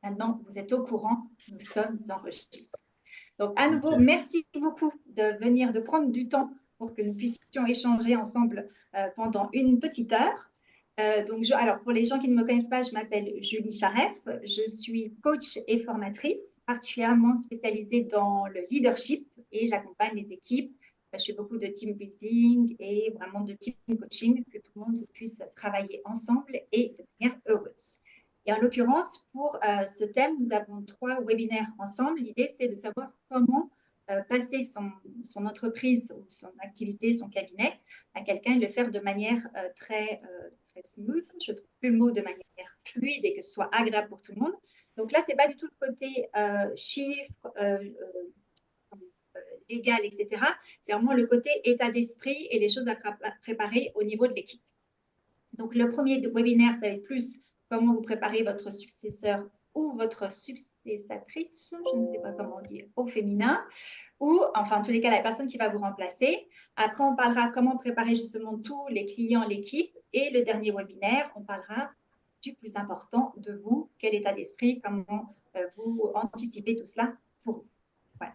Maintenant, vous êtes au courant, nous sommes enregistrés. Donc, à nouveau, Ok. merci beaucoup de venir, de prendre du temps pour que nous puissions échanger ensemble pendant une petite heure. Alors, pour les gens qui ne me connaissent pas, je m'appelle Julie Charef. Je suis coach et formatrice, particulièrement spécialisée dans le leadership et j'accompagne les équipes. Je fais beaucoup de team building et vraiment de team coaching, que tout le monde puisse travailler ensemble et de manière heureuse. Et en l'occurrence, pour ce thème, nous avons 3 webinaires ensemble. L'idée, c'est de savoir comment passer son entreprise ou son activité, son cabinet à quelqu'un et le faire de manière très smooth, je trouve plus le mot, de manière fluide et que ce soit agréable pour tout le monde. Donc là, ce n'est pas du tout le côté chiffre, légal, etc. C'est vraiment le côté état d'esprit et les choses à préparer au niveau de l'équipe. Donc, le premier webinaire, ça va être plus comment vous préparez votre successeur ou votre successatrice, je ne sais pas comment dire, au féminin, ou enfin, en tous les cas, la personne qui va vous remplacer. Après, on parlera comment préparer justement tous les clients, l'équipe. Et le dernier webinaire, on parlera du plus important de vous, quel état d'esprit, comment vous anticipez tout cela pour vous. Voilà.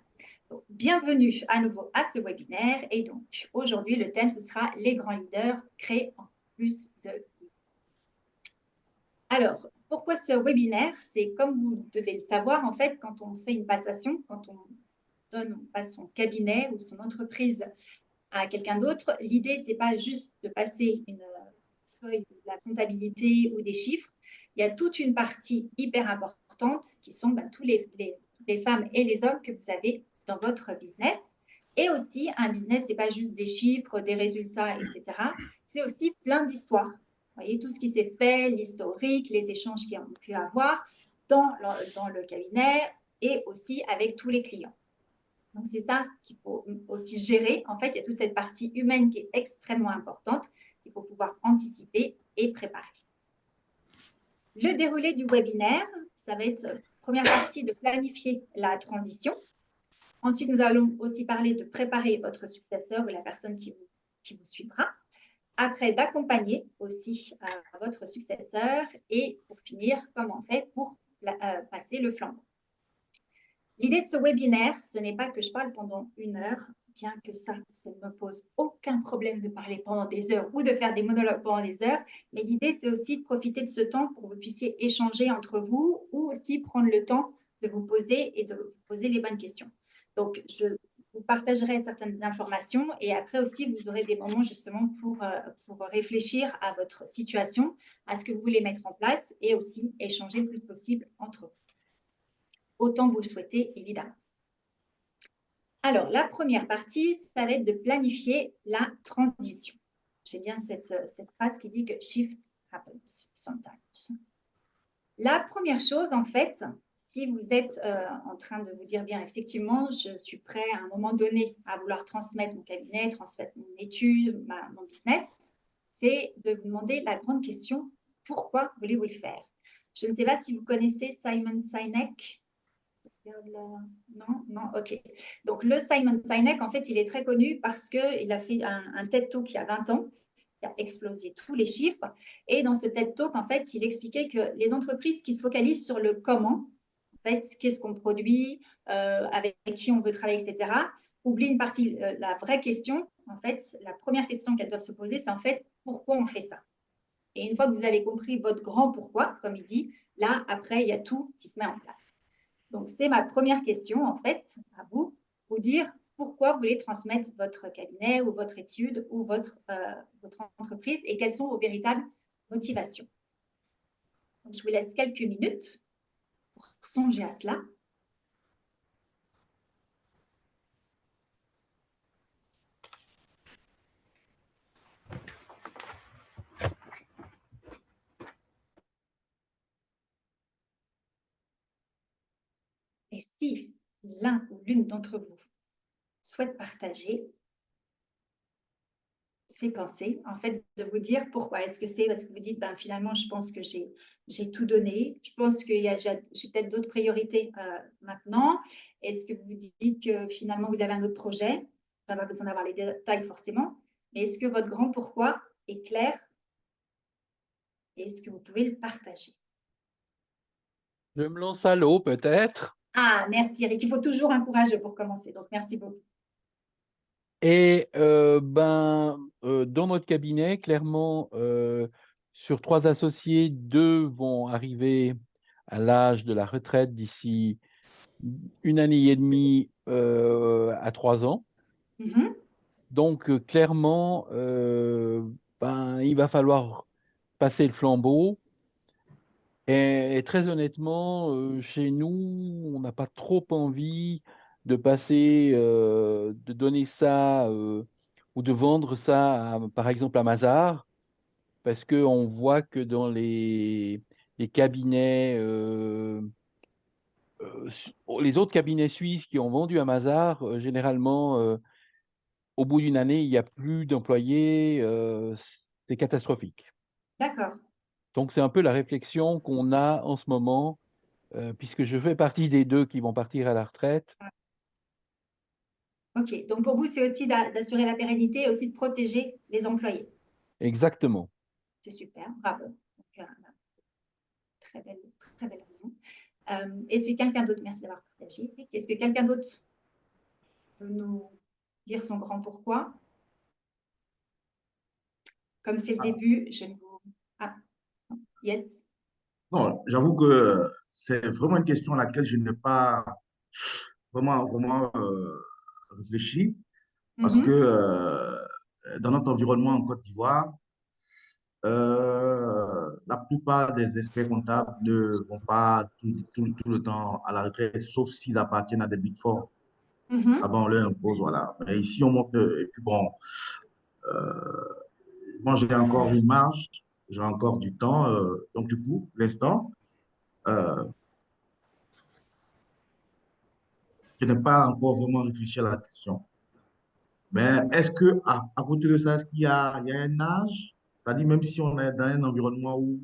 Donc, bienvenue à nouveau à ce webinaire. Et donc, aujourd'hui, le thème, ce sera les grands leaders créent en plus de. Alors, pourquoi ce webinaire? C'est comme vous devez le savoir, en fait, quand on fait une passation, quand on passe son cabinet ou son entreprise à quelqu'un d'autre, l'idée, ce n'est pas juste de passer une feuille de la comptabilité ou des chiffres. Il y a toute une partie hyper importante qui sont toutes les femmes et les hommes que vous avez dans votre business. Et aussi, un business, ce n'est pas juste des chiffres, des résultats, etc. C'est aussi plein d'histoires. Vous voyez, tout ce qui s'est fait, l'historique, les échanges qu'il y a pu avoir dans le cabinet et aussi avec tous les clients. Donc, c'est ça qu'il faut aussi gérer. En fait, il y a toute cette partie humaine qui est extrêmement importante, qu'il faut pouvoir anticiper et préparer. Le déroulé du webinaire, ça va être première partie de planifier la transition. Ensuite, nous allons aussi parler de préparer votre successeur ou la personne qui vous suivra. Après, d'accompagner aussi votre successeur. Et pour finir, comment on fait pour passer le flambeau. L'idée de ce webinaire, ce n'est pas que je parle pendant 1 heure, bien que ça ne me pose aucun problème de parler pendant des heures ou de faire des monologues pendant des heures, mais l'idée, c'est aussi de profiter de ce temps pour que vous puissiez échanger entre vous ou aussi prendre le temps de vous poser et de vous poser les bonnes questions. Donc, je vous partagerai certaines informations et après aussi, vous aurez des moments justement pour réfléchir à votre situation, à ce que vous voulez mettre en place et aussi échanger le plus possible entre vous. Autant que vous le souhaitez, évidemment. Alors, la première partie, ça va être de planifier la transition. J'ai bien cette phrase qui dit que shift happens sometimes. La première chose, en fait, si vous êtes en train de vous dire bien, effectivement, je suis prêt à un moment donné à vouloir transmettre mon cabinet, transmettre mon étude, mon business, c'est de vous demander la grande question, pourquoi voulez-vous le faire? Je ne sais pas si vous connaissez Simon Sinek. Non, non, ok. Donc, le Simon Sinek, en fait, il est très connu parce qu'il a fait un TED Talk il y a 20 ans, qui a explosé tous les chiffres. Et dans ce TED Talk, en fait, il expliquait que les entreprises qui se focalisent sur le comment, en fait, qu'est-ce qu'on produit, avec qui on veut travailler, etc., oublient une partie. La vraie question, en fait, la première question qu'elles doivent se poser, c'est en fait, pourquoi on fait ça? Et une fois que vous avez compris votre grand pourquoi, comme il dit, là, après, il y a tout qui se met en place. Donc, c'est ma première question, en fait, à vous dire pourquoi vous voulez transmettre votre cabinet ou votre étude ou votre entreprise et quelles sont vos véritables motivations. Donc, je vous laisse quelques minutes pour songer à cela. Et si l'un ou l'une d'entre vous souhaite partager ces pensées, en fait, de vous dire pourquoi. Est-ce que c'est parce que vous dites, ben, finalement, je pense que j'ai tout donné, je pense que j'ai peut-être d'autres priorités maintenant. Est-ce que vous dites que finalement, vous avez un autre projet? On n'a pas besoin d'avoir les détails forcément, mais est-ce que votre grand pourquoi est clair et est-ce que vous pouvez le partager? Je me lance à l'eau peut-être. Ah, merci Eric. Il faut toujours un courageux pour commencer. Donc, merci beaucoup. Et dans notre cabinet, clairement, sur 3 associés, 2 vont arriver à l'âge de la retraite d'ici 1 année et demie à 3 ans. Mhm. Donc, clairement, il va falloir passer le flambeau. Et très honnêtement, chez nous, on n'a pas trop envie de passer, de donner ça ou de vendre ça, par exemple, à Mazars, parce qu'on voit que dans les cabinets, les autres cabinets suisses qui ont vendu à Mazars, généralement, au bout d'une année, il n'y a plus d'employés, c'est catastrophique. D'accord. Donc, c'est un peu la réflexion qu'on a en ce moment puisque je fais partie des 2 qui vont partir à la retraite. OK. Donc, pour vous, c'est aussi d'assurer la pérennité et aussi de protéger les employés. Exactement. C'est super. Bravo. Donc, très belle raison. Est-ce que quelqu'un d'autre, merci d'avoir partagé. Est-ce que quelqu'un d'autre peut nous dire son grand pourquoi? Comme c'est le début, je ne vous. Ah, yes. Non, j'avoue que c'est vraiment une question à laquelle je n'ai pas vraiment réfléchi parce que Mhm. dans notre environnement en Côte d'Ivoire, la plupart des experts comptables ne vont pas tout le temps à la retraite, sauf s'ils appartiennent à des Big Four. Ah Mhm. ben, on leur impose, voilà. Mais ici, on monte. Et puis bon, moi, j'ai encore une marge, j'ai encore du temps. Donc, du coup, l'instant, euh, je n'ai pas encore vraiment réfléchi à la question. Mais est-ce que à côté de ça, est-ce qu'il y a un âge? C'est-à-dire, même si on est dans un environnement où,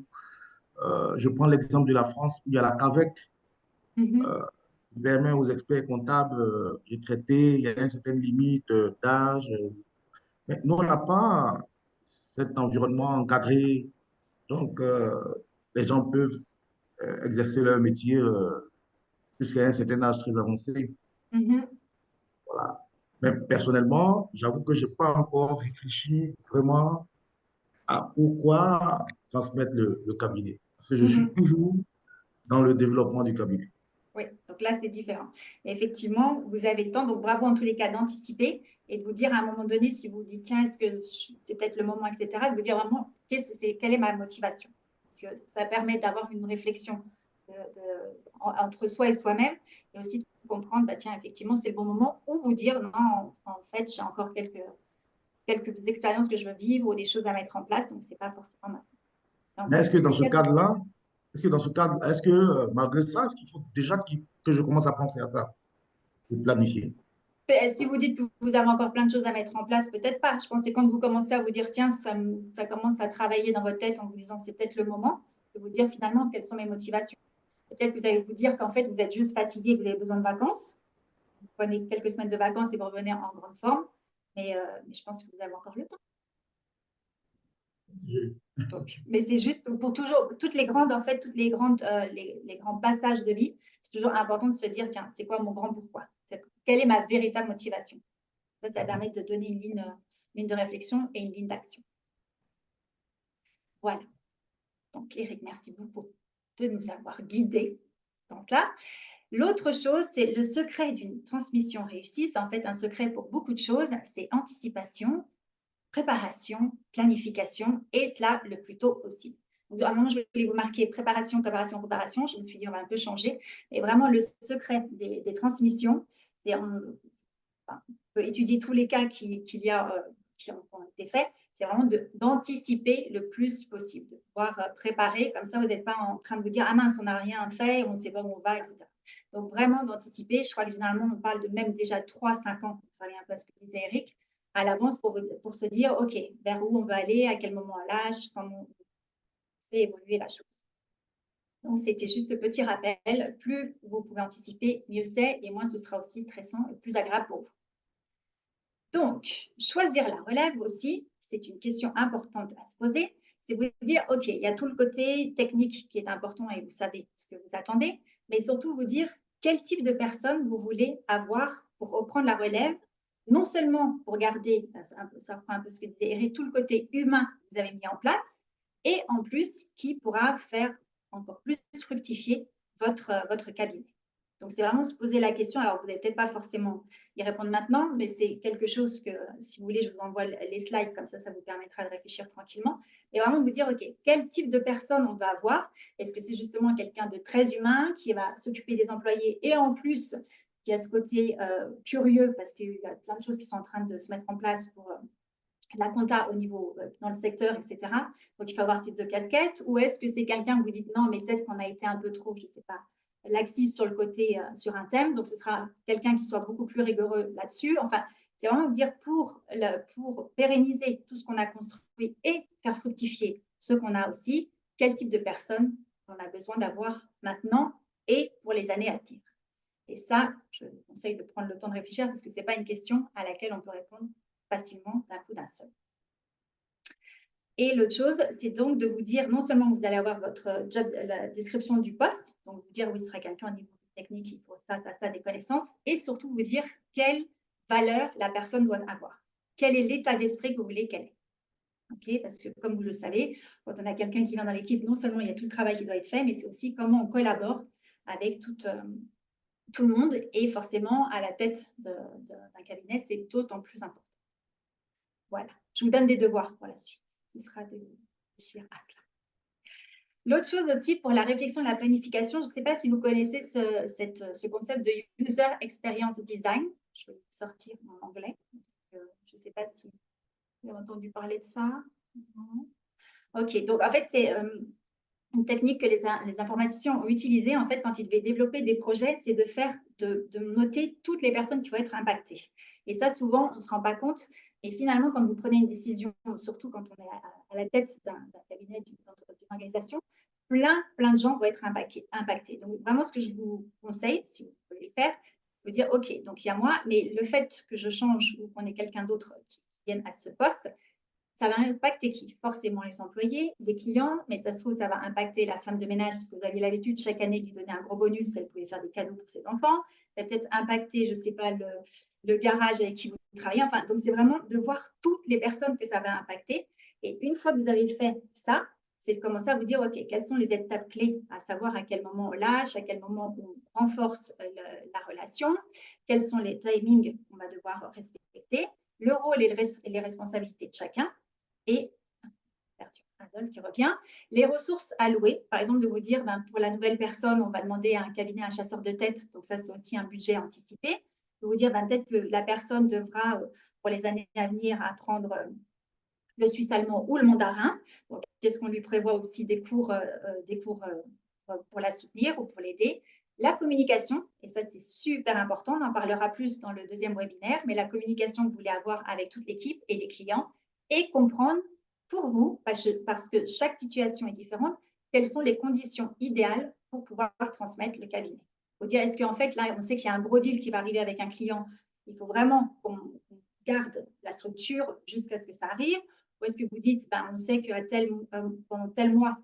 je prends l'exemple de la France, où il y a la CAVEC, Mhm. euh, qui permet aux experts comptables retraités, il y a une certaine limite d'âge. Mais nous, on n'a pas cet environnement encadré. Donc, les gens peuvent exercer leur métier jusqu'à un certain âge très avancé. Mhm. Voilà. Mais personnellement, j'avoue que je n'ai pas encore réfléchi vraiment à pourquoi transmettre le cabinet. Parce que je suis Mhm. toujours dans le développement du cabinet. Oui, donc là, c'est différent. Et effectivement, vous avez le temps, donc bravo en tous les cas d'anticiper et de vous dire à un moment donné, si vous vous dites, tiens, est-ce que c'est peut-être le moment, etc., de vous dire vraiment, quelle est ma motivation? Parce que ça permet d'avoir une réflexion entre soi et soi-même et aussi de comprendre, bah, tiens, effectivement, c'est le bon moment, ou vous dire, non, en fait, j'ai encore quelques expériences que je veux vivre ou des choses à mettre en place, donc c'est pas forcément maintenant. Donc, Mais en est-ce que tous dans les ce cas, c'est cadre-là, est-ce que dans ce cadre, est-ce que malgré ça, est-ce qu'il faut déjà que je commence à penser à ça pour planifier? si vous dites que vous avez encore plein de choses à mettre en place, peut-être pas. Je pense que c'est quand vous commencez à vous dire, tiens, ça commence à travailler dans votre tête en vous disant, c'est peut-être le moment de vous dire finalement quelles sont mes motivations. Peut-être que vous allez vous dire qu'en fait, vous êtes juste fatigué, que vous avez besoin de vacances. Vous prenez quelques semaines de vacances et vous revenez en grande forme. Mais je pense que vous avez encore le temps. Donc, mais c'est juste pour toujours, toutes les grandes, en fait, les grands passages de vie, c'est toujours important de se dire, tiens, c'est quoi mon grand pourquoi? Quelle est ma véritable motivation? Ça permet de donner ligne de réflexion et une ligne d'action. Voilà. Donc, Eric, merci beaucoup de nous avoir guidés dans cela. L'autre chose, c'est le secret d'une transmission réussie. C'est en fait un secret pour beaucoup de choses. C'est anticipation, préparation, planification, et cela le plus tôt possible. Donc, à un moment, je voulais vous marquer préparation, préparation, préparation. Je me suis dit, on va un peu changer. Et vraiment, le secret des transmissions, c'est on peut étudier tous les cas qui ont été faits, c'est vraiment d'anticiper le plus possible, de pouvoir préparer, comme ça vous n'êtes pas en train de vous dire, ah mince, on n'a rien fait, on ne sait pas où on va, etc. Donc vraiment d'anticiper, je crois que généralement on parle de même déjà 3-5 ans, ça revient un peu à ce que disait Eric, à l'avance pour se dire, ok, vers où on veut aller, à quel moment on lâche, comment on fait évoluer la chose. Donc, c'était juste le petit rappel. Plus vous pouvez anticiper, mieux c'est, et moins ce sera aussi stressant et plus agréable pour vous. Donc, choisir la relève aussi, c'est une question importante à se poser. c'est vous dire, OK, il y a tout le côté technique qui est important et vous savez ce que vous attendez, mais surtout vous dire quel type de personne vous voulez avoir pour reprendre la relève, non seulement pour garder, ça reprend un peu ce que disait Eric, tout le côté humain que vous avez mis en place, et en plus, qui pourra faire encore plus fructifier votre cabinet. Donc, c'est vraiment se poser la question. Alors, vous n'allez peut-être pas forcément y répondre maintenant, mais c'est quelque chose que, si vous voulez, je vous envoie les slides, comme ça vous permettra de réfléchir tranquillement. Et vraiment vous dire, OK, quel type de personne on va avoir? Est-ce que c'est justement quelqu'un de très humain qui va s'occuper des employés et en plus, qui a ce côté curieux, parce qu'il y a plein de choses qui sont en train de se mettre en place pour la compta au niveau dans le secteur, etc. Donc, il faut avoir ce type de casquette. Ou est-ce que c'est quelqu'un que vous dites non, mais peut-être qu'on a été un peu trop, je ne sais pas, laxiste sur le côté, sur un thème. Donc, ce sera quelqu'un qui soit beaucoup plus rigoureux là-dessus. Enfin, c'est vraiment vous dire pour pérenniser tout ce qu'on a construit et faire fructifier ce qu'on a aussi, quel type de personne on a besoin d'avoir maintenant et pour les années à venir. Et ça, je vous conseille de prendre le temps de réfléchir parce que ce n'est pas une question à laquelle on peut répondre facilement d'un coup d'un seul. Et l'autre chose, c'est donc de vous dire, non seulement vous allez avoir votre job, la description du poste, donc vous dire, oui, ce sera quelqu'un au niveau technique, il faut ça, des connaissances, et surtout vous dire quelle valeur la personne doit avoir. Quel est l'état d'esprit que vous voulez qu'elle ait. Okay, parce que comme vous le savez, quand on a quelqu'un qui vient dans l'équipe, non seulement il y a tout le travail qui doit être fait, mais c'est aussi comment on collabore avec tout le monde, et forcément, à la tête d'un cabinet, c'est d'autant plus important. Voilà, je vous donne des devoirs pour la suite. Ce sera de réfléchir à cela. L'autre chose aussi pour la réflexion et la planification, je ne sais pas si vous connaissez ce concept de User Experience Design. Je vais sortir en anglais. Je ne sais pas si vous avez entendu parler de ça. OK, donc en fait, c'est une technique que les informaticiens ont utilisée en fait, quand ils devaient développer des projets, c'est de noter toutes les personnes qui vont être impactées. Et ça, souvent, on ne se rend pas compte. Et finalement, quand vous prenez une décision, surtout quand on est à la tête d'un cabinet, d'une organisation, plein de gens vont être impactés. Donc, vraiment, ce que je vous conseille, si vous pouvez le faire, vous dire, OK, donc il y a moi, mais le fait que je change ou qu'on ait quelqu'un d'autre qui vienne à ce poste, ça va impacter qui? Forcément les employés, les clients, mais ça se trouve, ça va impacter la femme de ménage parce que vous aviez l'habitude chaque année de lui donner un gros bonus, elle pouvait faire des cadeaux pour ses enfants. Ça va peut-être impacter, je ne sais pas, le garage avec qui vous travaillez. Enfin, donc, c'est vraiment de voir toutes les personnes que ça va impacter. Et une fois que vous avez fait ça, c'est de commencer à vous dire, OK, quelles sont les étapes clés, à savoir à quel moment on lâche, à quel moment on renforce la relation, quels sont les timings qu'on va devoir respecter, le rôle et les responsabilités de chacun. Et Adolphe qui revient, les ressources allouées, par exemple de vous dire pour la nouvelle personne, on va demander à un cabinet, un chasseur de tête, donc ça c'est aussi un budget anticipé, de vous dire peut-être que la personne devra pour les années à venir apprendre le suisse allemand ou le mandarin, donc qu'est-ce qu'on lui prévoit aussi des cours pour la soutenir ou pour l'aider. La communication, et ça c'est super important, on en parlera plus dans le deuxième webinaire, mais la communication que vous voulez avoir avec toute l'équipe et les clients, et comprendre pour vous, parce que chaque situation est différente, quelles sont les conditions idéales pour pouvoir transmettre le cabinet. Il faut dire, est-ce qu'en fait, là, on sait qu'il y a un gros deal qui va arriver avec un client, il faut vraiment qu'on garde la structure jusqu'à ce que ça arrive, ou est-ce que vous dites, on sait que pendant tel mois,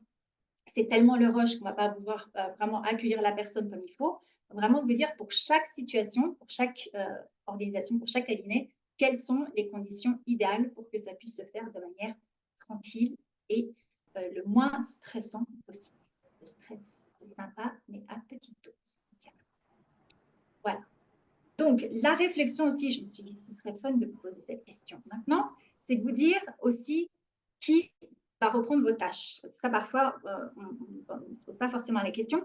c'est tellement le rush qu'on ne va pas pouvoir vraiment accueillir la personne comme il faut. Vraiment vous dire pour chaque situation, pour chaque organisation, pour chaque cabinet, quelles sont les conditions idéales pour que ça puisse se faire de manière tranquille et le moins stressant possible. Le stress, c'est sympa, mais à petite dose. Voilà. Donc, la réflexion aussi, je me suis dit, ce serait fun de vous poser cette question maintenant, c'est de vous dire aussi qui va reprendre vos tâches. Ça, parfois, on ne se pose pas forcément la question,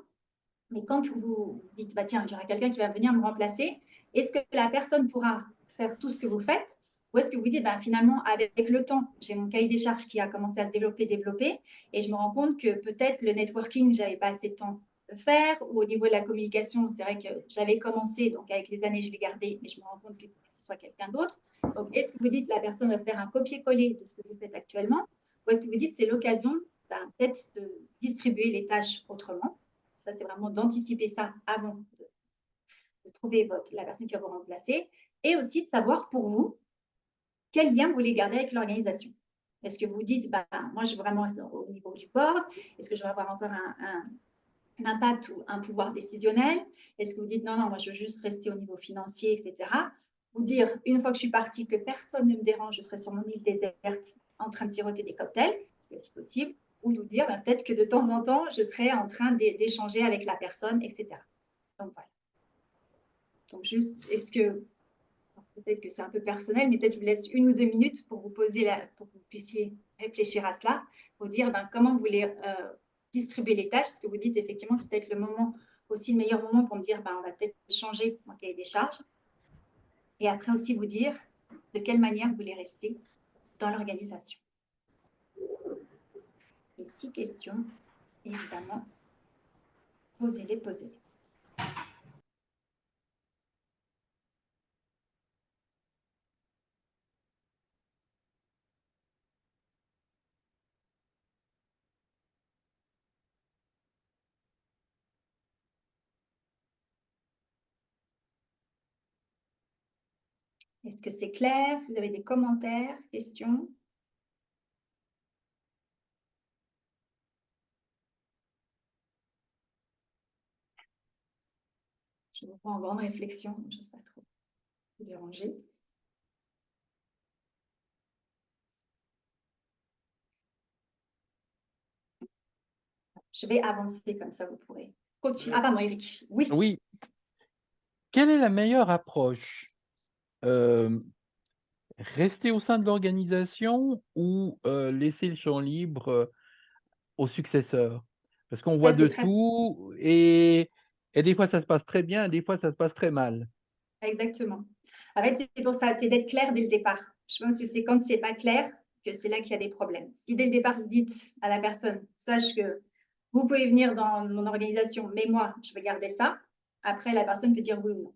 mais quand vous dites, tiens, j'aurai quelqu'un qui va venir me remplacer, est-ce que la personne pourra faire tout ce que vous faites? Ou est-ce que vous dites, finalement, avec le temps, j'ai mon cahier des charges qui a commencé à se développer, et je me rends compte que peut-être le networking, je n'avais pas assez de temps de faire, ou au niveau de la communication, c'est vrai que j'avais commencé, donc avec les années, je l'ai gardé, mais je me rends compte qu'il faut que ce soit quelqu'un d'autre. Donc, est-ce que vous dites, la personne va faire un copier-coller de ce que vous faites actuellement, ou est-ce que vous dites, c'est l'occasion peut-être de distribuer les tâches autrement? Ça, c'est vraiment d'anticiper ça avant de trouver la personne qui va vous remplacer, et aussi de savoir pour vous quel lien vous voulez garder avec l'organisation. Est-ce que vous dites, bah, moi, je veux vraiment rester au niveau du board? Est-ce que je vais avoir encore un impact ou un pouvoir décisionnel? Est-ce que vous dites, non, non, moi, je veux juste rester au niveau financier, etc. Vous dire, une fois que je suis partie, que personne ne me dérange, je serai sur mon île déserte en train de siroter des cocktails, parce que c'est possible, ou nous dire, bah, peut-être que de temps en temps, je serai en train d'échanger avec la personne, etc. Donc, voilà. Donc, juste, est-ce que peut-être que c'est un peu personnel, mais peut-être je vous laisse 1 ou 2 minutes pour vous poser pour que vous puissiez réfléchir à cela, pour dire ben, comment vous voulez distribuer les tâches. Ce que vous dites, effectivement, c'est peut-être le moment, aussi le meilleur moment pour me dire ben, on va peut-être changer mon cahier des charges. Et après aussi vous dire de quelle manière vous voulez rester dans l'organisation. Les 6 questions, évidemment, posez-les, posez-les. Est-ce que c'est clair? Si vous avez des commentaires, questions? Je vous prends en grande réflexion, je n'ose pas trop vous déranger. Je vais avancer comme ça, vous pourrez continuer. Ah, pardon, Eric. Oui. Oui. Quelle est la meilleure approche? Rester au sein de l'organisation ou laisser le champ libre aux successeurs? Parce qu'on voit Ça, c'est de très tout et des fois ça se passe très bien et des fois ça se passe très mal. exactement. En fait, c'est pour ça, c'est d'être clair dès le départ. Je pense que c'est quand c'est pas clair que c'est là qu'il y a des problèmes. Si dès le départ, vous dites à la personne, sache que vous pouvez venir dans mon organisation, mais moi, je vais garder ça. Après, la personne peut dire oui ou non.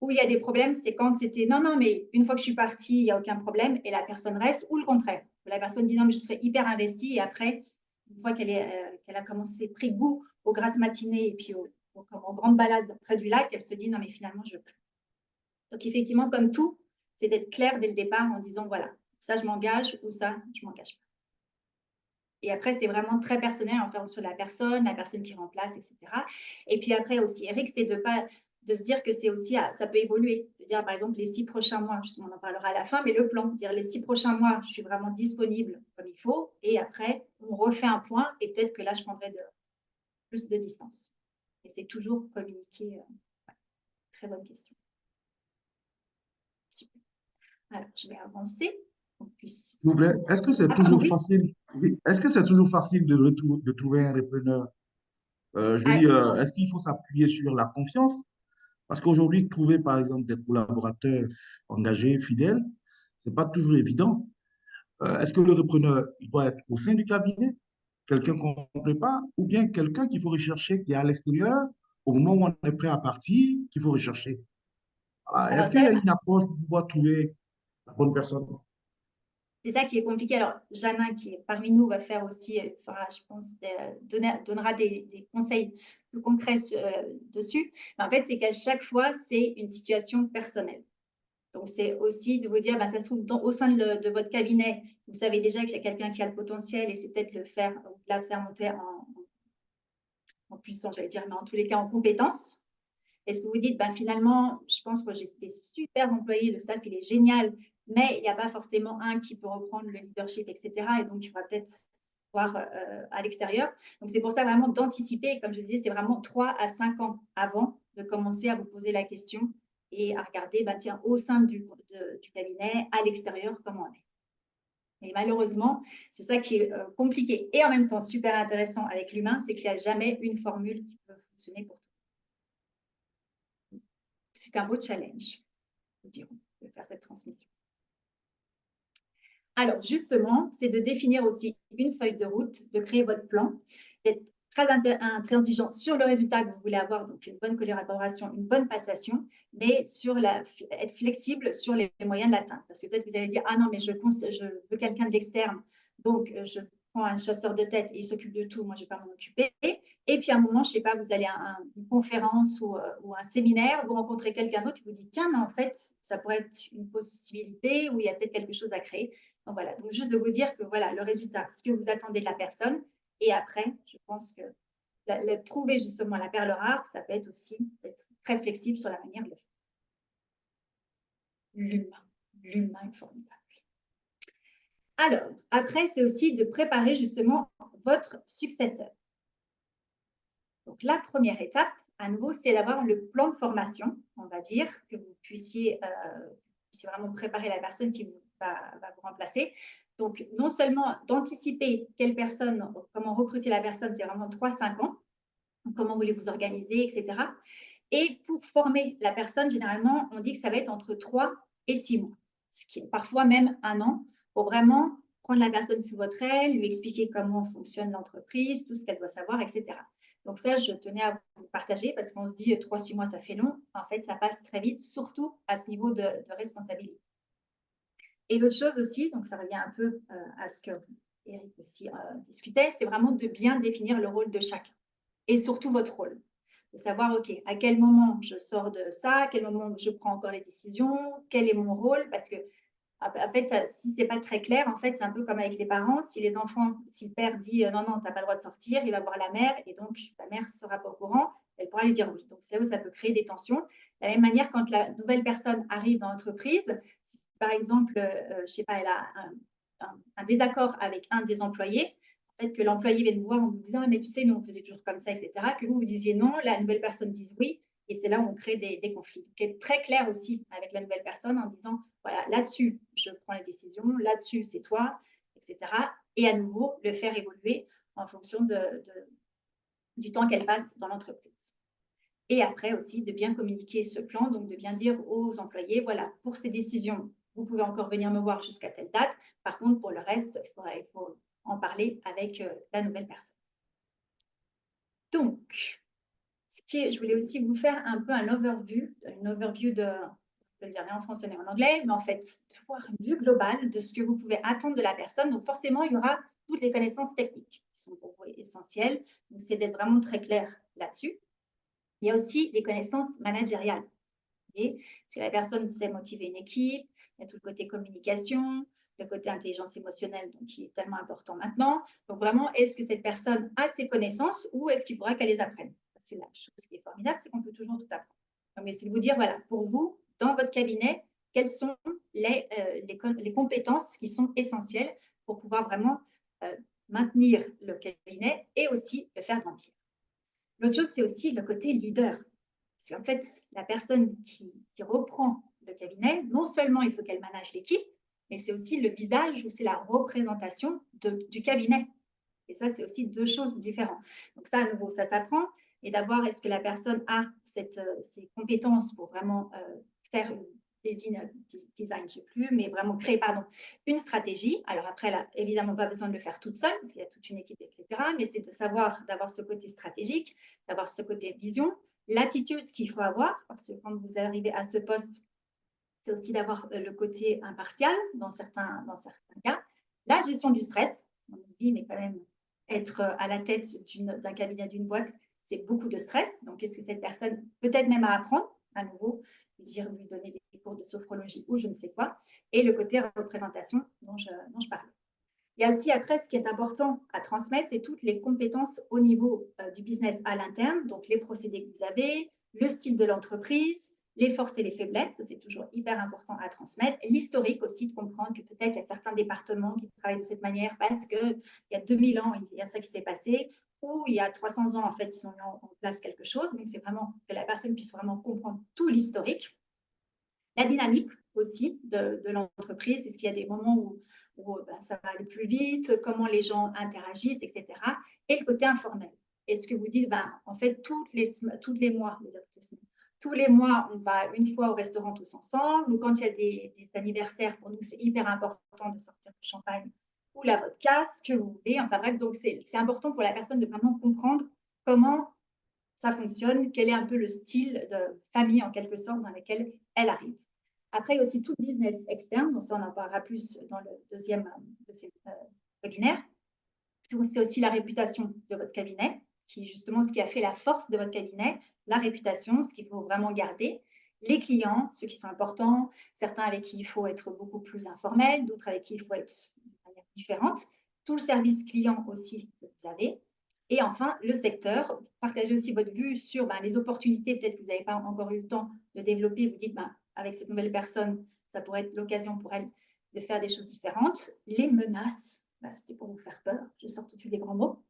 Où il y a des problèmes, c'est quand c'était non, non, mais une fois que je suis partie, il n'y a aucun problème et la personne reste, ou le contraire. La personne dit non, mais je serais hyper investie et après, une fois qu'elle a commencé, pris goût aux grasses matinées et puis aux grandes balades près du lac, elle se dit non, mais finalement, je veux plus. Donc, effectivement, comme tout, c'est d'être clair dès le départ en disant voilà, ça, je m'engage ou ça, je m'engage pas. Et après, c'est vraiment très personnel en faire sur la personne qui remplace, etc. Et puis après aussi, Eric, c'est de se dire que c'est aussi, ça peut évoluer. De dire, par exemple, les 6 prochains mois, on en parlera à la fin, mais le plan, dire les 6 prochains mois, je suis vraiment disponible comme il faut. Et après, on refait un point et peut-être que là, je prendrai plus de distance. Et c'est toujours communiquer. Très bonne question. Super. Alors, je vais avancer. S'il vous plaît, est-ce que c'est Ah, pardon, toujours oui. facile, oui, est-ce que c'est toujours facile de trouver un repreneur? Je veux Ah, dire, est-ce qu'il faut s'appuyer sur la confiance? Parce qu'aujourd'hui, trouver par exemple des collaborateurs engagés, fidèles, c'est pas toujours évident. Est-ce que le repreneur, il doit être au sein du cabinet, quelqu'un qu'on ne prépare, ou bien quelqu'un qu'il faut rechercher qui est à l'extérieur, au moment où on est prêt à partir, qu'il faut rechercher? alors, Est-ce qu'il y a une approche pour pouvoir trouver la bonne personne? c'est ça qui est compliqué. Alors, Janin, qui est parmi nous, va faire aussi, fera, je pense, donnera des conseils plus concrets dessus. Mais en fait, c'est qu'à chaque fois, c'est une situation personnelle. Donc, c'est aussi de vous dire, bah, ça se trouve au sein de votre cabinet, vous savez déjà qu'il y a quelqu'un qui a le potentiel et c'est peut-être la faire monter en puissance, j'allais dire, mais en tous les cas en compétence. Est-ce que vous dites, ben, finalement, je pense que j'ai des super employés, le staff, il est génial, mais il n'y a pas forcément un qui peut reprendre le leadership, etc. Et donc, il faudra peut-être voir à l'extérieur. Donc, c'est pour ça vraiment d'anticiper. Comme je disais, c'est vraiment 3 à 5 ans avant de commencer à vous poser la question et à regarder, ben, tiens, au sein du cabinet, à l'extérieur, comment on est. Et malheureusement, c'est ça qui est compliqué et en même temps super intéressant avec l'humain, c'est qu'il n'y a jamais une formule qui peut fonctionner pour tout. C'est un beau challenge, nous dirons, de faire cette transmission. Alors, justement, c'est de définir aussi une feuille de route, de créer votre plan, d'être très intransigeant sur le résultat que vous voulez avoir, donc une bonne collaboration, une bonne passation, mais être flexible sur les moyens de l'atteindre. Parce que peut-être vous allez dire, ah non, mais je veux quelqu'un de l'externe, donc je prends un chasseur de tête et il s'occupe de tout, moi je ne vais pas m'en occuper. Et puis à un moment, je ne sais pas, vous allez à une conférence ou un séminaire, vous rencontrez quelqu'un d'autre qui vous dit, tiens, mais en fait, ça pourrait être une possibilité où il y a peut-être quelque chose à créer. Donc voilà, donc juste de vous dire que voilà, le résultat, ce que vous attendez de la personne. Et après, je pense que trouver justement la perle rare, ça peut être aussi être très flexible sur la manière de le faire. L'humain est formidable. Alors, après, c'est aussi de préparer justement votre successeur. Donc, la première étape, à nouveau, c'est d'avoir le plan de formation, on va dire, que vous puissiez vraiment préparer la personne qui va vous remplacer. Donc, non seulement d'anticiper quelle personne, comment recruter la personne, c'est vraiment 3-5 ans, comment voulez vous organiser, etc. Et pour former la personne, généralement, on dit que ça va être entre 3 et 6 mois, ce qui est parfois même 1 an, pour vraiment prendre la personne sous votre aile, lui expliquer comment fonctionne l'entreprise, tout ce qu'elle doit savoir, etc. Donc ça, je tenais à vous partager parce qu'on se dit 3-6 mois, ça fait long. En fait, ça passe très vite, surtout à ce niveau de responsabilité. Et l'autre chose aussi, donc ça revient un peu à ce que Eric aussi discutait, c'est vraiment de bien définir le rôle de chacun et surtout votre rôle. De savoir, OK, à quel moment je sors de ça, à quel moment je prends encore les décisions, quel est mon rôle, parce que en fait, ça, si ce n'est pas très clair, en fait, c'est un peu comme avec les parents. Si les enfants, si le père dit non, non, tu n'as pas le droit de sortir, il va voir la mère et donc la mère ne sera pas au courant, elle pourra lui dire oui. Donc, c'est là où ça peut créer des tensions. De la même manière, quand la nouvelle personne arrive dans l'entreprise, si par exemple, je ne sais pas, elle a un désaccord avec un des employés, peut-être que l'employé vient nous voir en nous disant mais tu sais, nous on faisait toujours comme ça, etc. Que vous disiez non, la nouvelle personne dise oui. Et c'est là où on crée des conflits. Donc, être très clair aussi avec la nouvelle personne en disant, voilà, là-dessus, je prends les décisions, là-dessus, c'est toi, etc. Et à nouveau, le faire évoluer en fonction du temps qu'elle passe dans l'entreprise. Et après aussi, de bien communiquer ce plan, donc de bien dire aux employés, voilà, pour ces décisions, vous pouvez encore venir me voir jusqu'à telle date. Par contre, pour le reste, il faut en parler avec la nouvelle personne. Donc, je voulais aussi vous faire un peu une overview de, je vais le dire en français et en anglais, mais en fait, de voir une vue globale de ce que vous pouvez attendre de la personne. Donc, forcément, il y aura toutes les connaissances techniques qui sont pour vous essentielles. Donc, c'est d'être vraiment très clair là-dessus. Il y a aussi les connaissances managériales. Parce que la personne sait motiver une équipe, il y a tout le côté communication, le côté intelligence émotionnelle, donc, qui est tellement important maintenant. Donc, vraiment, est-ce que cette personne a ces connaissances ou est-ce qu'il faudra qu'elle les apprenne? C'est la chose qui est formidable, c'est qu'on peut toujours tout apprendre. Mais c'est de vous dire, voilà, pour vous, dans votre cabinet, quelles sont les compétences qui sont essentielles pour pouvoir vraiment maintenir le cabinet et aussi le faire grandir. L'autre chose, c'est aussi le côté leader. Parce qu'en fait, la personne qui reprend le cabinet, non seulement il faut qu'elle manage l'équipe, mais c'est aussi le visage ou c'est la représentation du cabinet. Et ça, c'est aussi 2 choses différentes. Donc ça, à nouveau, ça s'apprend. Et d'abord, est-ce que la personne a ces compétences pour vraiment faire une design, je ne sais plus, mais vraiment créer une stratégie. Alors après, elle n'a évidemment pas besoin de le faire toute seule, parce qu'il y a toute une équipe, etc. Mais c'est de savoir, d'avoir ce côté stratégique, d'avoir ce côté vision, l'attitude qu'il faut avoir, parce que quand vous arrivez à ce poste, c'est aussi d'avoir le côté impartial dans certains cas. La gestion du stress, on oublie, mais quand même, être à la tête d'un cabinet, d'une boîte, c'est beaucoup de stress. Donc, est-ce que cette personne, peut-être même à apprendre, à nouveau, lui donner des cours de sophrologie ou je ne sais quoi, et le côté représentation dont je parlais. Il y a aussi après, ce qui est important à transmettre, c'est toutes les compétences au niveau du business à l'interne, donc les procédés que vous avez, le style de l'entreprise, les forces et les faiblesses, c'est toujours hyper important à transmettre. L'historique aussi, de comprendre que peut-être il y a certains départements qui travaillent de cette manière parce qu'il y a 2000 ans, il y a ça qui s'est passé, ou il y a 300 ans, en fait, ils ont mis en place quelque chose. Donc, c'est vraiment que la personne puisse vraiment comprendre tout l'historique. La dynamique aussi de l'entreprise, est-ce qu'il y a des moments où ça va aller plus vite, comment les gens interagissent, etc. Et le côté informel. Est-ce que vous dites, en fait, tous les mois, tous les mois, on va une fois au restaurant tous ensemble, ou quand il y a des anniversaires, pour nous, c'est hyper important de sortir du champagne ou la vodka, ce que vous voulez. Enfin bref, donc c'est important pour la personne de vraiment comprendre comment ça fonctionne, quel est un peu le style de famille, en quelque sorte, dans lequel elle arrive. Après, il y a aussi tout le business externe, donc ça, on en parlera plus dans le deuxième webinaire. C'est aussi la réputation de votre cabinet, qui est justement ce qui a fait la force de votre cabinet, la réputation, ce qu'il faut vraiment garder. les clients, ceux qui sont importants, certains avec qui il faut être beaucoup plus informel, d'autres avec qui il faut être de manière différente, tout le service client aussi que vous avez, et enfin le secteur. Partagez aussi votre vue sur les opportunités, peut-être que vous n'avez pas encore eu le temps de développer, vous dites avec cette nouvelle personne, ça pourrait être l'occasion pour elle de faire des choses différentes. Les menaces, c'était pour vous faire peur, je sors tout de suite les grands mots.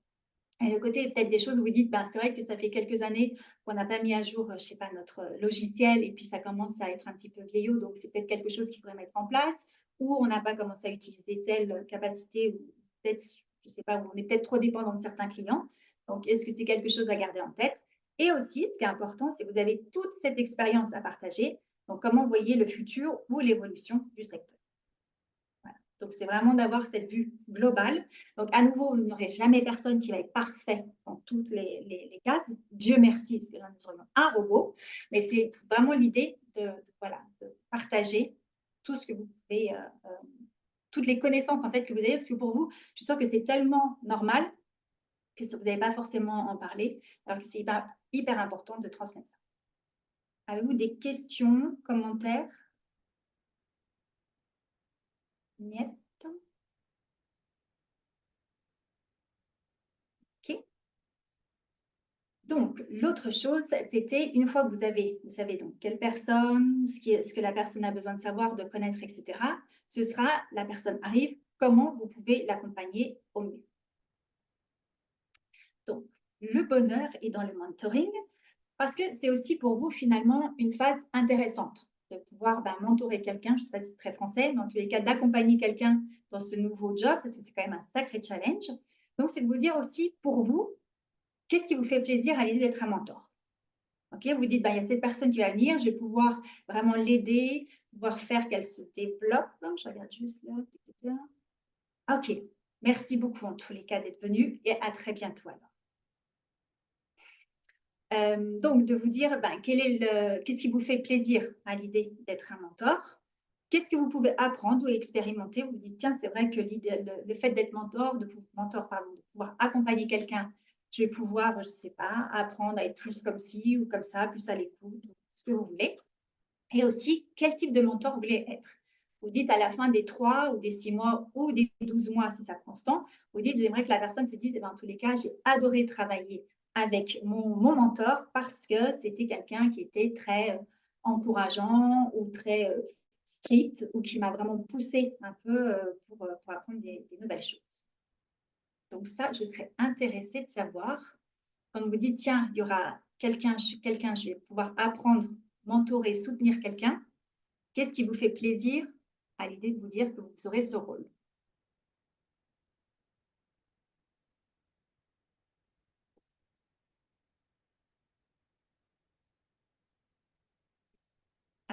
Et le côté peut-être des choses où vous dites, c'est vrai que ça fait quelques années qu'on n'a pas mis à jour, je ne sais pas, notre logiciel, et puis ça commence à être un petit peu vieillot, donc c'est peut-être quelque chose qu'il faudrait mettre en place, ou on n'a pas commencé à utiliser telle capacité, ou peut-être, je ne sais pas, où on est peut-être trop dépendant de certains clients. Donc, est-ce que c'est quelque chose à garder en tête? Et aussi, ce qui est important, c'est que vous avez toute cette expérience à partager. Donc, comment vous voyez le futur ou l'évolution du secteur? Donc, c'est vraiment d'avoir cette vue globale. Donc, à nouveau, vous n'aurez jamais personne qui va être parfait dans toutes les cases. Dieu merci, parce que là, nous aurions un robot. Mais c'est vraiment l'idée de partager tout ce que vous pouvez, toutes les connaissances en fait que vous avez, parce que pour vous, je sens que c'est tellement normal que vous n'avez pas forcément en parler, alors que c'est hyper important de transmettre ça. Avez-vous des questions, commentaires? Niet. OK. Donc, l'autre chose, c'était une fois que vous savez donc quelle personne, ce que la personne a besoin de savoir, de connaître, etc. Ce sera, la personne arrive, comment vous pouvez l'accompagner au mieux. Donc, le bonheur est dans le mentoring parce que c'est aussi pour vous finalement une phase intéressante de pouvoir mentorer quelqu'un, je ne sais pas si c'est très français, mais en tous les cas d'accompagner quelqu'un dans ce nouveau job parce que c'est quand même un sacré challenge. Donc, c'est de vous dire aussi pour vous, qu'est-ce qui vous fait plaisir à l'idée d'être un mentor? Ok, vous dites, il y a cette personne qui va venir, je vais pouvoir vraiment l'aider, pouvoir faire qu'elle se développe. Je regarde juste là. Ok, merci beaucoup en tous les cas d'être venu et à très bientôt alors. Donc, de vous dire qu'est-ce qui vous fait plaisir à l'idée d'être un mentor? Qu'est-ce que vous pouvez apprendre ou expérimenter? Vous vous dites, tiens, c'est vrai que le fait d'être mentor, de pouvoir accompagner quelqu'un, je vais pouvoir, je ne sais pas, apprendre à être plus comme ci ou comme ça, plus à l'écoute, ce que vous voulez. Et aussi, quel type de mentor vous voulez être? Vous dites à la fin des 3 ou des 6 mois ou des 12 mois, si ça prend ce temps, vous dites, j'aimerais que la personne se dise, en tous les cas, j'ai adoré travailler avec mon mentor parce que c'était quelqu'un qui était très encourageant ou très strict ou qui m'a vraiment poussé un peu pour apprendre des nouvelles choses. Donc ça, je serais intéressée de savoir, quand vous dites, tiens, il y aura quelqu'un, je vais pouvoir apprendre, mentorer, soutenir quelqu'un, qu'est-ce qui vous fait plaisir à l'idée de vous dire que vous aurez ce rôle?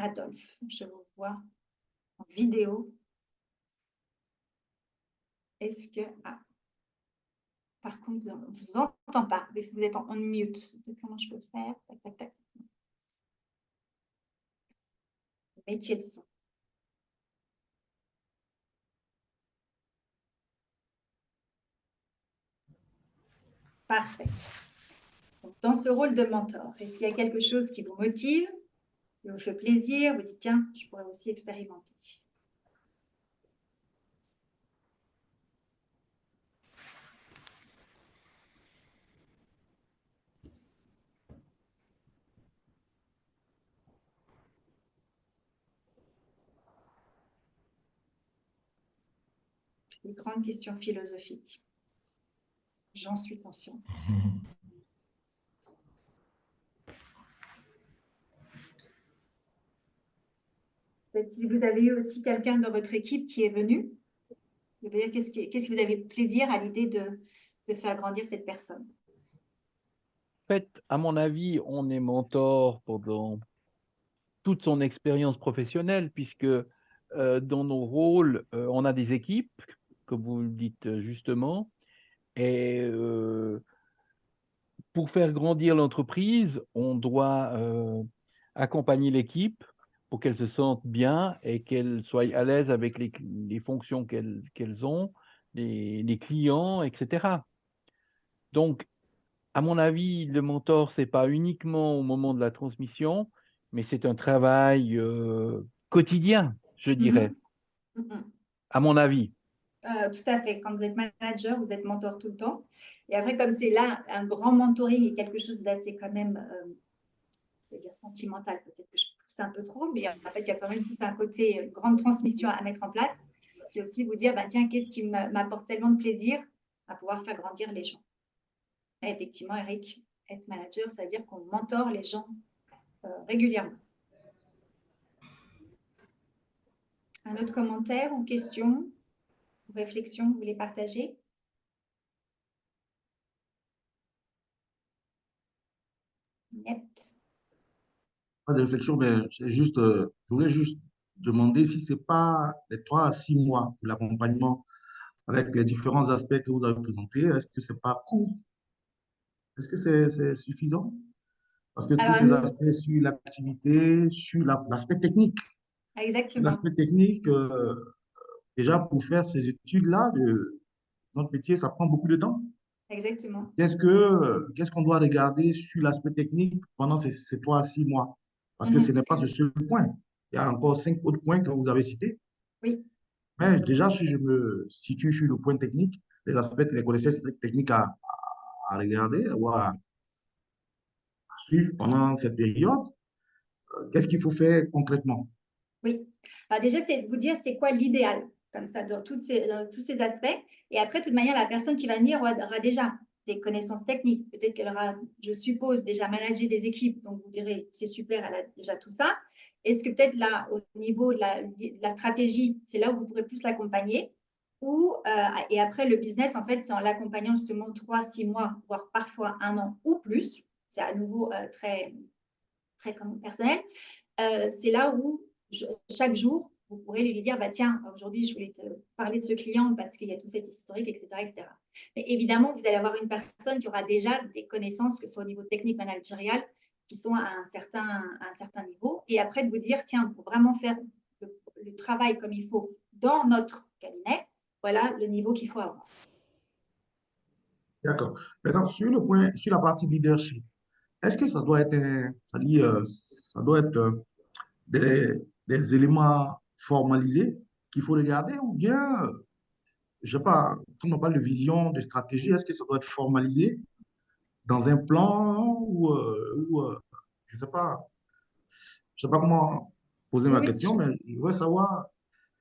Adolphe, je vous vois en vidéo. Est-ce que... Ah, par contre, on ne vous entend pas. Vous êtes en mute. Comment je peux faire? Tac, tac, tac. Métier de son. Parfait. Donc, dans ce rôle de mentor, est-ce qu'il y a quelque chose qui vous motive, qui vous fait plaisir? Vous dites, tiens, je pourrais aussi expérimenter. Une grande question philosophique. J'en suis consciente. Si vous avez eu aussi quelqu'un dans votre équipe qui est venu, qu'est-ce que vous avez plaisir à l'idée de faire grandir cette personne? En fait, à mon avis, on est mentor pendant toute son expérience professionnelle, puisque dans nos rôles, on a des équipes, comme vous le dites justement, et pour faire grandir l'entreprise, on doit accompagner l'équipe pour qu'elle se sente bien et qu'elle soit à l'aise avec les fonctions qu'elles ont, les clients, etc. Donc, à mon avis, le mentor, ce n'est pas uniquement au moment de la transmission, mais c'est un travail quotidien, je dirais, Mhm. à mon avis. Tout à fait. Quand vous êtes manager, vous êtes mentor tout le temps. Et après, comme c'est là, un grand mentoring et quelque chose d'assez quand même, je vais dire sentimental, peut-être que je pousse un peu trop, mais en fait, il y a quand même tout un côté, une grande transmission à mettre en place. C'est aussi vous dire, bah, tiens, qu'est-ce qui m'apporte tellement de plaisir à pouvoir faire grandir les gens. Et effectivement, Eric, être manager, ça veut dire qu'on mentor les gens régulièrement. Un autre commentaire ou question ou réflexion que vous voulez partager? Net. Pas de réflexion, mais c'est juste, je voulais juste demander si ce n'est pas les 3 à 6 mois de l'accompagnement avec les différents aspects que vous avez présentés, est-ce que ce n'est pas court? Est-ce que c'est suffisant? Parce que tous Alors, ces aspects sur l'activité, sur l'aspect technique, sur exactement. l'aspect technique, déjà pour faire ces études-là de notre métier, ça prend beaucoup de temps. Exactement. Qu'est-ce qu'on doit regarder sur l'aspect technique pendant ces 3 à 6 mois? Parce que ce n'est pas ce seul point. Il y a encore 5 autres points que vous avez cités. Oui. Mais déjà, si je me situe sur le point technique, les aspects, les connaissances techniques à regarder ou à suivre pendant cette période, qu'est-ce qu'il faut faire concrètement? Oui. Alors déjà, c'est de vous dire c'est quoi l'idéal, comme ça, dans tous ces aspects. Et après, de toute manière, la personne qui va venir aura déjà des connaissances techniques. Peut-être qu'elle aura, je suppose, déjà managé des équipes. Donc, vous direz, c'est super, elle a déjà tout ça. Est-ce que peut-être là, au niveau de la stratégie, c'est là où vous pourrez plus l'accompagner ou, et après, le business, en fait, c'est en l'accompagnant justement 3, 6 mois, voire parfois 1 an ou plus. C'est à nouveau très, très personnel. C'est là où chaque jour, vous pourrez lui dire, bah, tiens, aujourd'hui, je voulais te parler de ce client parce qu'il y a tout cet historique, etc., etc. Mais évidemment, vous allez avoir une personne qui aura déjà des connaissances, que ce soit au niveau technique, managérial, qui sont à un certain niveau. Et après, de vous dire, tiens, pour vraiment faire le travail comme il faut dans notre cabinet, voilà le niveau qu'il faut avoir. D'accord. Maintenant, sur le point, sur la partie leadership, est-ce que ça doit être, ça doit être des éléments formalisés qu'il faut regarder ou bien, je sais pas, quand on parle de vision, de stratégie, est-ce que ça doit être formalisé dans un plan je sais pas comment poser Oui, ma oui, question, mais je voudrais savoir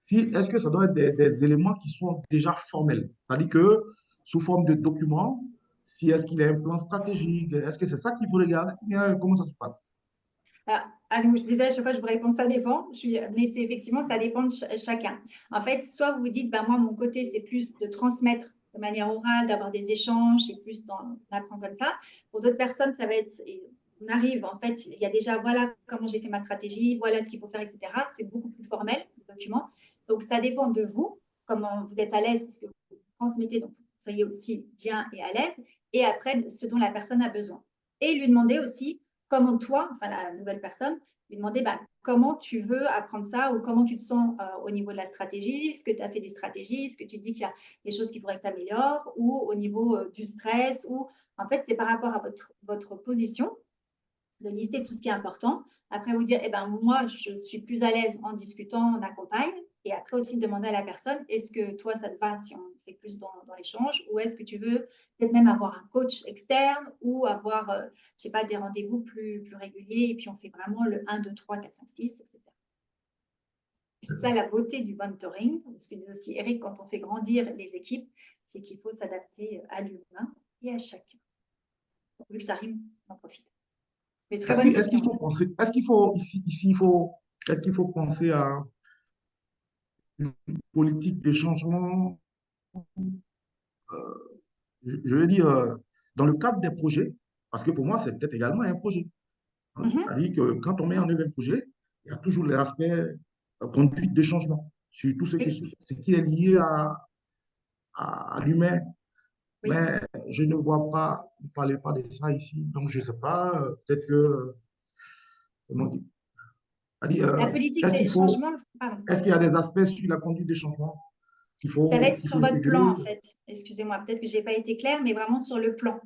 si, est-ce que ça doit être des éléments qui sont déjà formels, c'est-à-dire que sous forme de document, si est-ce qu'il y a un plan stratégique, est-ce que c'est ça qu'il faut regarder, ou bien comment ça se passe? donc, je disais à chaque fois, je vous réponds, ça dépend. Mais c'est effectivement, ça dépend de chacun. En fait, soit vous vous dites, bah, moi, mon côté, c'est plus de transmettre de manière orale, d'avoir des échanges, c'est plus on apprend comme ça. Pour d'autres personnes, ça va être, on arrive, en fait, il y a déjà, voilà comment j'ai fait ma stratégie, voilà ce qu'il faut faire, etc. C'est beaucoup plus formel, le document. Donc, ça dépend de vous, comment vous êtes à l'aise, parce que vous transmettez, donc vous soyez aussi bien et à l'aise. Et après, ce dont la personne a besoin. Et lui demander aussi, comment toi, enfin la nouvelle personne, lui demander bah, comment tu veux apprendre ça ou comment tu te sens au niveau de la stratégie, est-ce que tu as fait des stratégies, est-ce que tu dis qu'il y a des choses qui pourraient que tu améliores ou au niveau du stress ou en fait c'est par rapport à votre position de lister tout ce qui est important. Après, vous dire, eh ben, moi, je suis plus à l'aise en discutant, on accompagne. Et après aussi demander à la personne, est-ce que toi, ça te va si on fait plus dans l'échange ou est-ce que tu veux peut-être même avoir un coach externe ou avoir, je ne sais pas, des rendez-vous plus réguliers et puis on fait vraiment le 1, 2, 3, 4, 5, 6, etc. C'est ça la beauté du mentoring. Ce que disait aussi Eric, quand on fait grandir les équipes, c'est qu'il faut s'adapter à l'humain et à chacun. Vu que ça rime, on en profite. Mais très bonne Est-ce qu'il question. faut penser, est-ce qu'il faut, ici, il faut, est-ce qu'il faut penser à une politique de changement, je veux dire, dans le cadre des projets, parce que pour moi, c'est peut-être également un projet. C'est-à-dire que quand on met en œuvre un projet, il y a toujours l'aspect conduite de changement, sur tout Oui, ce qui est lié à l'humain. oui. Mais je ne vois pas, vous ne parlez pas de ça ici, donc je ne sais pas, peut-être que, comment dire, c'est-à-dire, La politique des changements, pardon, est-ce qu'il y a des aspects sur la conduite des changements ça va être qu'il sur faut votre plan, intégrer? en fait. Excusez-moi, peut-être que je n'ai pas été claire, mais vraiment sur le plan.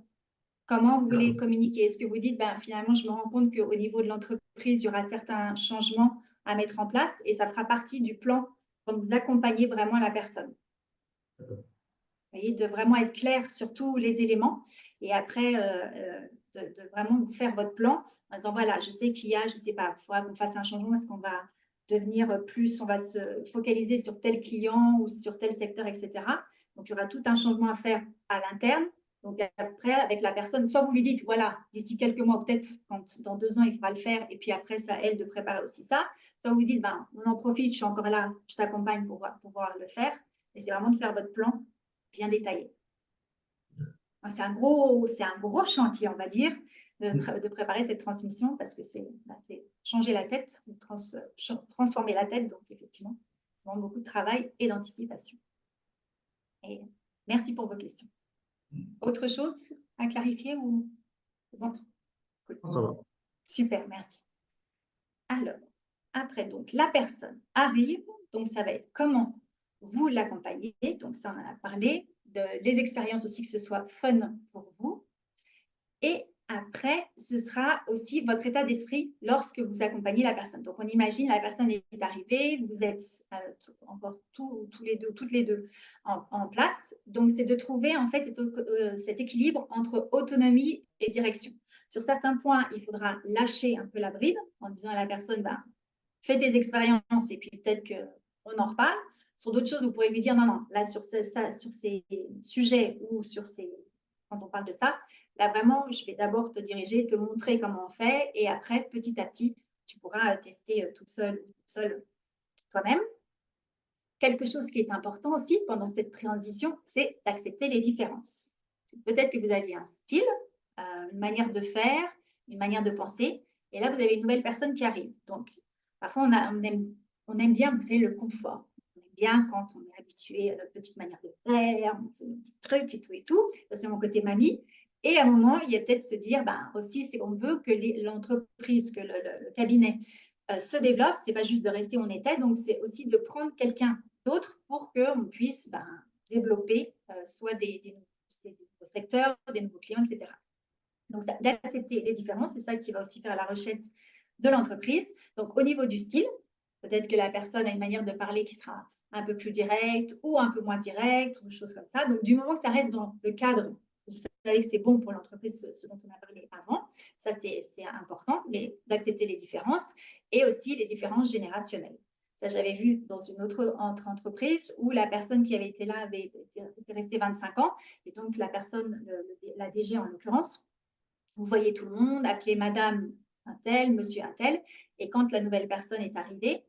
Comment vous voulez communiquer? Est-ce que vous dites, ben, finalement, je me rends compte qu'au niveau de l'entreprise, il y aura certains changements à mettre en place et ça fera partie du plan quand vous accompagnez vraiment la personne. Vous voyez, de vraiment être clair sur tous les éléments et après, de vraiment vous faire votre plan en disant, voilà, je sais qu'il y a, je ne sais pas, il faudra qu'on fasse un changement, est-ce qu'on va devenir plus, on va se focaliser sur tel client ou sur tel secteur, etc. Donc, il y aura tout un changement à faire à l'interne. Donc, après, avec la personne, soit vous lui dites, voilà, d'ici quelques mois, peut-être dans 2 ans, il faudra le faire, et puis après, c'est à elle de préparer aussi ça. Soit vous dites, ben, on en profite, je suis encore là, je t'accompagne pour pouvoir le faire. Et c'est vraiment de faire votre plan bien détaillé. C'est un gros chantier, on va dire, de préparer cette transmission parce que c'est changer la tête, transformer la tête. Donc, effectivement, c'est vraiment beaucoup de travail et d'anticipation. Et merci pour vos questions. Autre chose à clarifier ou bon? Cool. Ça va. Super, merci. Alors, après, donc, la personne arrive. Donc, ça va être comment vous l'accompagnez. Donc, ça, on en a parlé. Les expériences aussi, que ce soit fun pour vous. Et après, ce sera aussi votre état d'esprit lorsque vous accompagnez la personne. Donc, on imagine la personne est arrivée, vous êtes encore tous les deux, toutes les deux en place. Donc, c'est de trouver en fait cet équilibre entre autonomie et direction. Sur certains points, il faudra lâcher un peu la bride en disant à la personne, ben, fais des expériences et puis peut-être qu'on en reparle. Sur d'autres choses, vous pourrez lui dire, non, non, là, sur ces sujets ou quand on parle de ça, là, vraiment, je vais d'abord te diriger, te montrer comment on fait et après, petit à petit, tu pourras tester toute seule toi-même. Quelque chose qui est important aussi pendant cette transition, c'est d'accepter les différences. Peut-être que vous aviez un style, une manière de faire, une manière de penser, et là, vous avez une nouvelle personne qui arrive. Donc, parfois, on aime bien, vous savez, le confort. On aime bien quand on est habitué à notre petite manière de faire, on fait nos petits trucs et tout. Ça, c'est mon côté mamie. Et à un moment, il y a peut-être se dire, ben, aussi, on veut que l'entreprise, que le cabinet se développe. Ce n'est pas juste de rester où on était. Donc, c'est aussi de prendre quelqu'un d'autre pour qu'on puisse développer soit des nouveaux secteurs, des nouveaux clients, etc. Donc, d'accepter les différences, c'est ça qui va aussi faire la recette de l'entreprise. Donc, au niveau du style, peut-être que la personne a une manière de parler qui sera un peu plus directe ou un peu moins directe, ou des choses comme ça. Donc, du moment que ça reste dans le cadre, vous savez que c'est bon pour l'entreprise, ce dont on a parlé avant, ça c'est important, mais d'accepter les différences et aussi les différences générationnelles. Ça, j'avais vu dans une autre entreprise où la personne qui avait été là était restée 25 ans. Et donc, la personne, la DG en l'occurrence, vous voyez tout le monde, appelez madame un tel, monsieur un tel. Et quand la nouvelle personne est arrivée,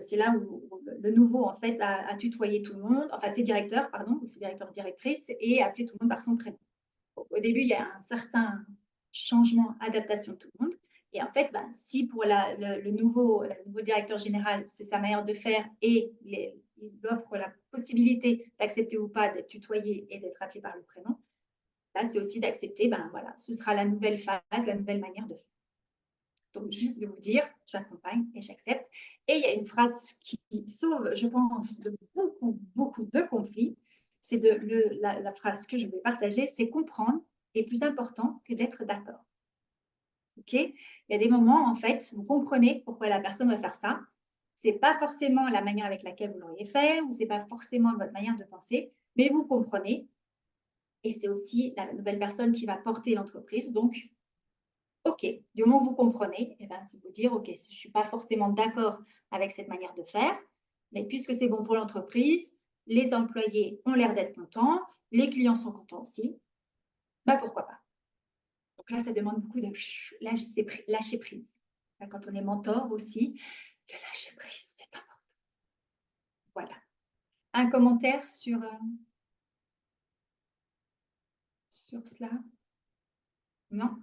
c'est là où le nouveau, en fait, a tutoyé tout le monde, enfin, ses directeurs, pardon, ses directeurs, directrices, et appelé tout le monde par son prénom. Au début, il y a un certain changement, adaptation de tout le monde. Et en fait, si pour le nouveau directeur général, c'est sa manière de faire et il offre la possibilité d'accepter ou pas d'être tutoyé et d'être appelé par le prénom, là, c'est aussi d'accepter, voilà, ce sera la nouvelle phase, la nouvelle manière de faire. Donc, juste de vous dire, j'accompagne et j'accepte. Et il y a une phrase qui sauve, je pense, de beaucoup de conflits. C'est la phrase que je vais partager, c'est comprendre est plus important que d'être d'accord. OK? Il y a des moments, en fait, vous comprenez pourquoi la personne va faire ça. Ce n'est pas forcément la manière avec laquelle vous l'auriez fait ou ce n'est pas forcément votre manière de penser, mais vous comprenez. Et c'est aussi la nouvelle personne qui va porter l'entreprise. Donc, OK, du moment que vous comprenez, c'est vous dire, OK, je ne suis pas forcément d'accord avec cette manière de faire, mais puisque c'est bon pour l'entreprise, les employés ont l'air d'être contents, les clients sont contents aussi, pourquoi pas. Donc là, ça demande beaucoup de lâcher prise. Quand on est mentor aussi, le lâcher prise, c'est important. Voilà. Un commentaire sur cela? Non?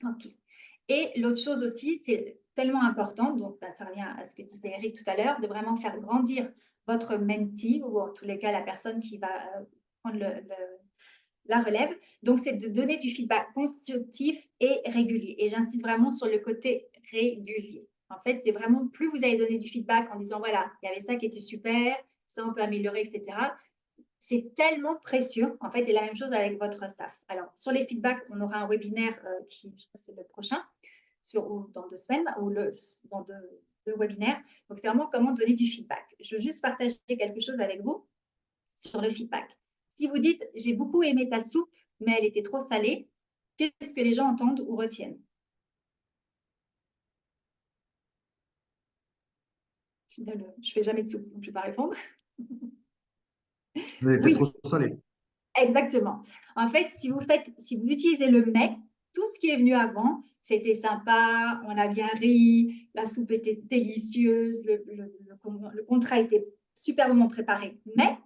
OK. Et l'autre chose aussi, c'est tellement important, donc ça revient à ce que disait Eric tout à l'heure, de vraiment faire grandir votre mentee ou en tous les cas la personne qui va prendre la relève. Donc, c'est de donner du feedback constructif et régulier. Et j'insiste vraiment sur le côté régulier. En fait, c'est vraiment plus vous allez donner du feedback en disant, voilà, il y avait ça qui était super, ça on peut améliorer, etc. c'est tellement précieux, en fait, et la même chose avec votre staff. Alors, sur les feedbacks, on aura un webinaire qui, je crois que c'est le prochain, ou dans 2 semaines, ou dans deux webinaires. Donc, c'est vraiment comment donner du feedback. Je veux juste partager quelque chose avec vous sur le feedback. Si vous dites, j'ai beaucoup aimé ta soupe, mais elle était trop salée, qu'est-ce que les gens entendent ou retiennent? Je ne fais jamais de soupe, donc je ne vais pas répondre. Elle était Oui, trop salée. exactement. En fait, si vous utilisez le mais, tout ce qui est venu avant, c'était sympa, on a bien ri, la soupe était délicieuse, le contrat était superbement préparé, mais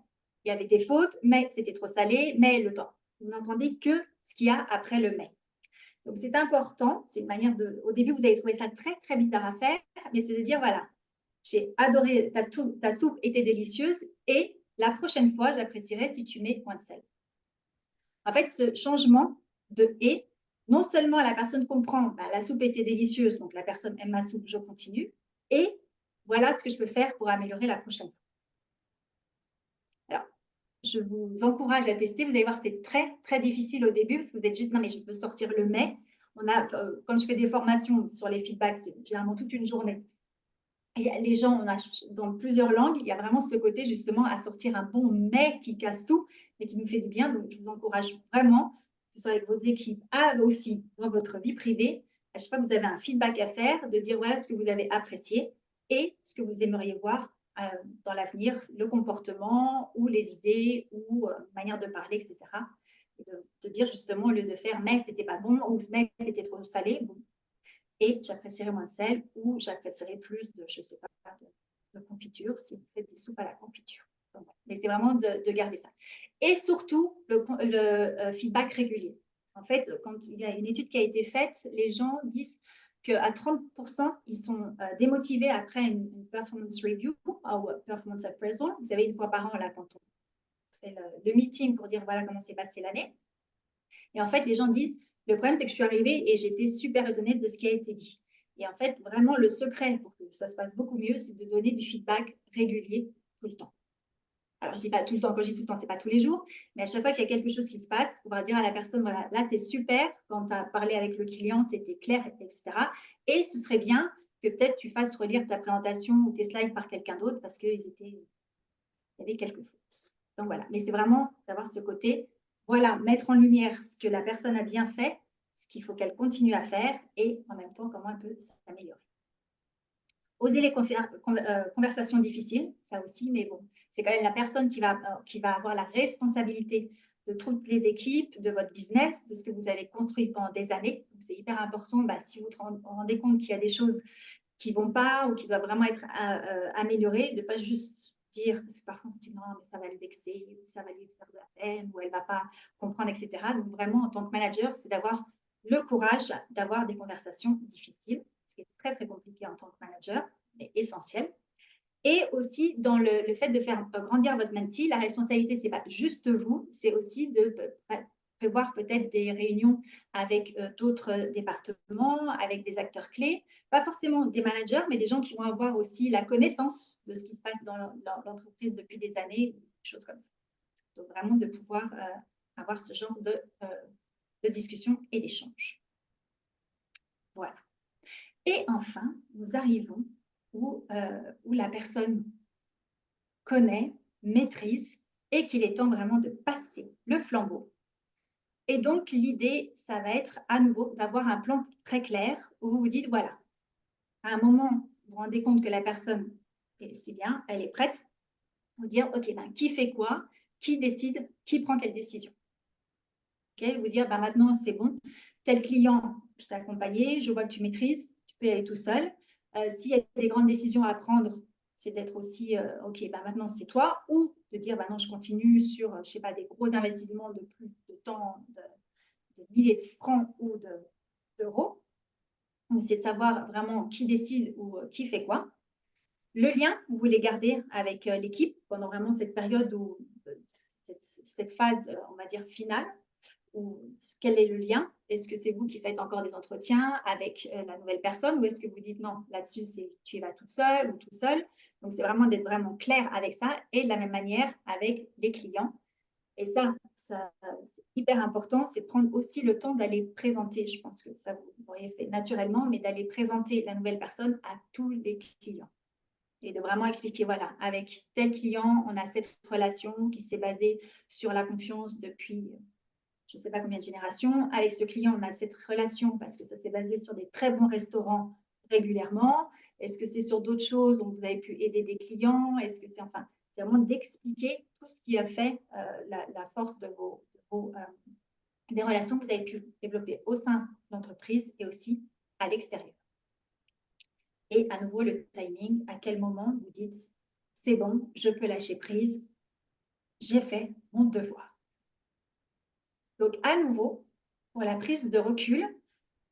il y avait des fautes, mais c'était trop salé, mais le temps. Vous n'entendez que ce qu'il y a après le mais. Donc, c'est important, c'est une manière de… Au début, vous avez trouvé ça très, très bizarre à faire, mais c'est de dire, voilà, j'ai adoré, ta soupe était délicieuse et la prochaine fois, j'apprécierais si tu mets moins de sel. En fait, ce changement de « et », non seulement la personne comprend bah, la soupe était délicieuse, donc la personne aime ma soupe, je continue, et voilà ce que je peux faire pour améliorer la prochaine fois. Alors, je vous encourage à tester. Vous allez voir, c'est très, très difficile au début parce que vous êtes juste, non, mais je peux sortir le mais. Quand je fais des formations sur les feedbacks, c'est généralement toute une journée. Et les gens, on a dans plusieurs langues, il y a vraiment ce côté justement à sortir un bon mais qui casse tout, mais qui nous fait du bien. Donc, je vous encourage vraiment, que ce soit avec vos équipes, aussi dans votre vie privée, à chaque fois que vous avez un feedback à faire, de dire voilà ce que vous avez apprécié et ce que vous aimeriez voir dans l'avenir, le comportement ou les idées ou manière de parler, etc. Et de dire justement, au lieu de faire mais c'était pas bon ou mais c'était trop salé, bon, et j'apprécierais moins de sel ou j'apprécierais plus de, je ne sais pas, de confiture si vous faites des soupes à la confiture. Donc, mais c'est vraiment de garder ça. Et surtout, le feedback régulier. En fait, quand il y a une étude qui a été faite, les gens disent qu'à 30%, ils sont démotivés après une performance review ou performance appraisal. Vous savez, une fois par an, là, quand on fait le meeting pour dire voilà comment s'est passée l'année. Et en fait, les gens disent, le problème, c'est que je suis arrivée et j'étais super étonnée de ce qui a été dit. Et en fait, vraiment, le secret pour que ça se passe beaucoup mieux, c'est de donner du feedback régulier tout le temps. Alors, je ne dis pas tout le temps, quand je dis tout le temps, ce n'est pas tous les jours, mais à chaque fois qu'il y a quelque chose qui se passe, pouvoir dire à la personne, voilà, là, c'est super, quand tu as parlé avec le client, c'était clair, etc. Et ce serait bien que peut-être tu fasses relire ta présentation ou tes slides par quelqu'un d'autre parce qu'il y avait quelques fautes. Donc voilà, mais c'est vraiment d'avoir ce côté, voilà, mettre en lumière ce que la personne a bien fait, ce qu'il faut qu'elle continue à faire et en même temps, comment elle peut s'améliorer. Oser les conversations difficiles, ça aussi, mais bon, c'est quand même la personne qui va avoir la responsabilité de toutes les équipes, de votre business, de ce que vous avez construit pendant des années. Donc, c'est hyper important, si vous vous rendez compte qu'il y a des choses qui ne vont pas ou qui doivent vraiment être améliorées, de ne pas juste dire, parce que parfois on se dit non, mais ça va le vexer, ou ça va lui faire de la peine, ou elle ne va pas comprendre, etc. Donc vraiment, en tant que manager, c'est d'avoir le courage d'avoir des conversations difficiles, ce qui est très, très compliqué en tant que manager, mais essentiel. Et aussi, dans le fait de faire grandir votre mentee, la responsabilité, ce n'est pas juste vous, c'est aussi de prévoir peut-être des réunions avec d'autres départements, avec des acteurs clés, pas forcément des managers, mais des gens qui vont avoir aussi la connaissance de ce qui se passe dans l'entreprise depuis des années, des choses comme ça. Donc, vraiment de pouvoir avoir ce genre de discussion et d'échange. Voilà. Et enfin, nous arrivons où la personne connaît, maîtrise et qu'il est temps vraiment de passer le flambeau. Et donc, l'idée, ça va être à nouveau d'avoir un plan très clair où vous vous dites, voilà, à un moment, vous vous rendez compte que la personne est si bien, elle est prête, vous dire, OK, qui fait quoi, qui décide, qui prend quelle décision. Okay, vous dire, maintenant, c'est bon, tel client, je t'ai accompagné, je vois que tu maîtrises, tu peux y aller tout seul. S'il y a des grandes décisions à prendre, c'est d'être aussi, OK, maintenant, c'est toi, ou de dire, non, je continue sur, je ne sais pas, des gros investissements de plus de temps, de milliers de francs ou d'euros. Donc, c'est de savoir vraiment qui décide ou qui fait quoi. Le lien, vous voulez garder avec l'équipe pendant vraiment cette période où cette phase, on va dire, finale. Ou quel est le lien? Est-ce que c'est vous qui faites encore des entretiens avec la nouvelle personne ou est-ce que vous dites non, là-dessus, tu y vas toute seule ou tout seul? Donc, c'est vraiment d'être vraiment clair avec ça et de la même manière avec les clients, Et ça c'est hyper important, c'est prendre aussi le temps d'aller présenter. Je pense que ça, vous l'auriez fait naturellement, mais d'aller présenter la nouvelle personne à tous les clients. Et de vraiment expliquer, voilà, avec tel client, on a cette relation qui s'est basée sur la confiance depuis je ne sais pas combien de générations. Avec ce client, on a cette relation parce que ça s'est basé sur des très bons restaurants régulièrement. Est-ce que c'est sur d'autres choses où vous avez pu aider des clients? Est-ce que c'est enfin, c'est vraiment d'expliquer tout ce qui a fait la force de des relations que vous avez pu développer au sein de l'entreprise et aussi à l'extérieur. Et à nouveau, le timing, à quel moment vous dites, c'est bon, je peux lâcher prise, j'ai fait mon devoir. Donc, à nouveau, pour la prise de recul,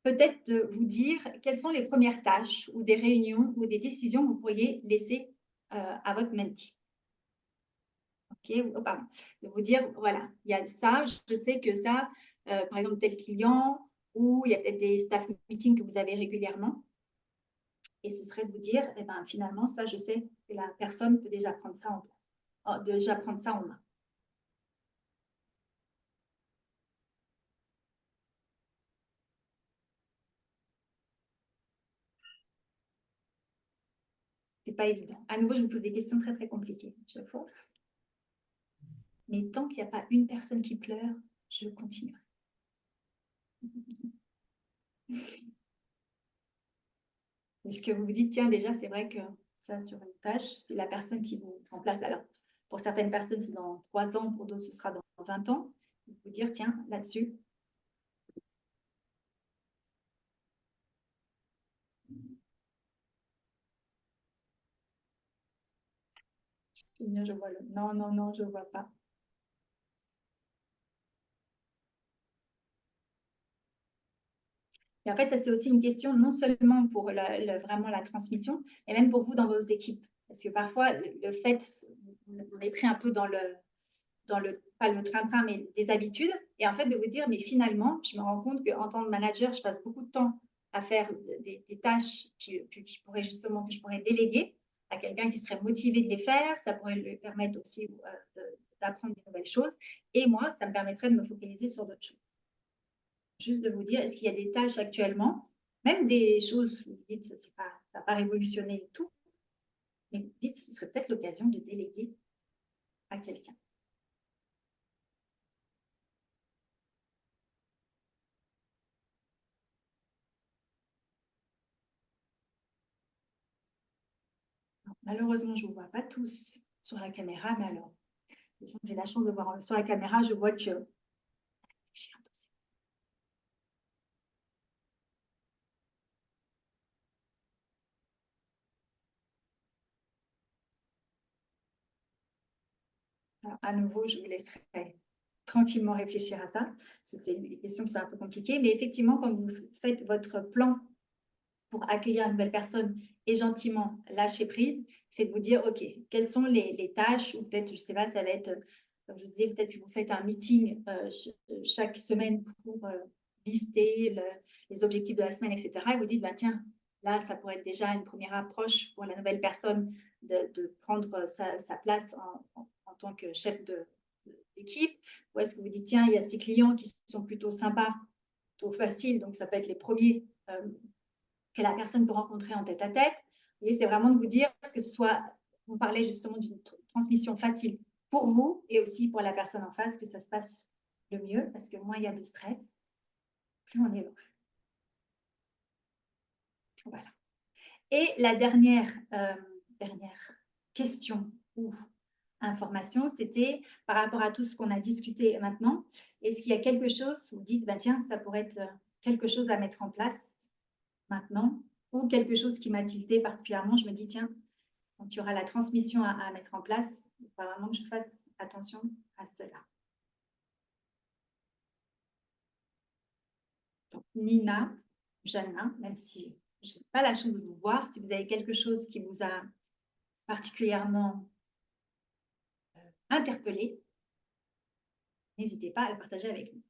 peut-être de vous dire quelles sont les premières tâches ou des réunions ou des décisions que vous pourriez laisser à votre mentee. OK, oh, pardon. De vous dire, voilà, il y a ça, je sais que ça, par exemple, tel client, ou il y a peut-être des staff meetings que vous avez régulièrement. Et ce serait de vous dire, eh ben, finalement, ça, je sais que la personne peut déjà prendre ça en place, déjà prendre ça en main. C'est pas évident. À nouveau, je vous pose des questions très, très compliquées chaque fois. Mais tant qu'il n'y a pas une personne qui pleure, je continuerai. Est-ce que vous vous dites, tiens, déjà, c'est vrai que ça, sur une tâche, c'est la personne qui vous remplace. Alors, pour certaines personnes, c'est dans 3 ans, pour d'autres, ce sera dans 20 ans. Vous dire, tiens, là-dessus. Je vois le non, non, non, je ne vois pas. Et en fait, ça, c'est aussi une question non seulement pour vraiment la transmission, mais même pour vous dans vos équipes. Parce que parfois, le fait, on est pris un peu dans le pas le train-train, mais des habitudes. Et en fait, de vous dire, mais finalement, je me rends compte qu'en tant que manager, je passe beaucoup de temps à faire des tâches que je pourrais déléguer à quelqu'un qui serait motivé de les faire. Ça pourrait lui permettre aussi d'apprendre des nouvelles choses. Et moi, ça me permettrait de me focaliser sur d'autres choses. Juste de vous dire, est-ce qu'il y a des tâches actuellement, même des choses où vous dites, ça n'a pas révolutionné tout, mais vous dites, ce serait peut-être l'occasion de déléguer à quelqu'un. Malheureusement, je ne vous vois pas tous sur la caméra, mais alors, j'ai la chance de voir sur la caméra, je vois que alors, à nouveau, je vous laisserai tranquillement réfléchir à ça, parce que c'est des questions qui sont un peu compliquées, mais effectivement, quand vous faites votre plan pour accueillir une nouvelle personne et gentiment lâcher prise, c'est de vous dire, OK, quelles sont les tâches, ou peut-être, je ne sais pas, ça va être, comme je vous disais, peut-être que vous faites un meeting chaque semaine pour lister les objectifs de la semaine, etc. Et vous dites, bah, tiens, là, ça pourrait être déjà une première approche pour la nouvelle personne de prendre sa place en tant que chef d'équipe. Ou est-ce que vous dites, tiens, il y a ces clients qui sont plutôt sympas, plutôt faciles, donc ça peut être les premiers que la personne peut rencontrer en tête-à-tête. Et c'est vraiment de vous dire que ce soit, on parlait justement d'une transmission facile pour vous et aussi pour la personne en face, que ça se passe le mieux, parce que moins il y a de stress, plus on est heureux. Voilà. Et la dernière question ou information, c'était par rapport à tout ce qu'on a discuté maintenant, est-ce qu'il y a quelque chose où vous dites, bah, tiens, ça pourrait être quelque chose à mettre en place maintenant, ou quelque chose qui m'a tilté particulièrement, je me dis, tiens, quand tu auras la transmission à mettre en place, il faut vraiment que je fasse attention à cela. Donc, Nina, Jana, même si je n'ai pas la chance de vous voir, si vous avez quelque chose qui vous a particulièrement interpellé, n'hésitez pas à le partager avec nous.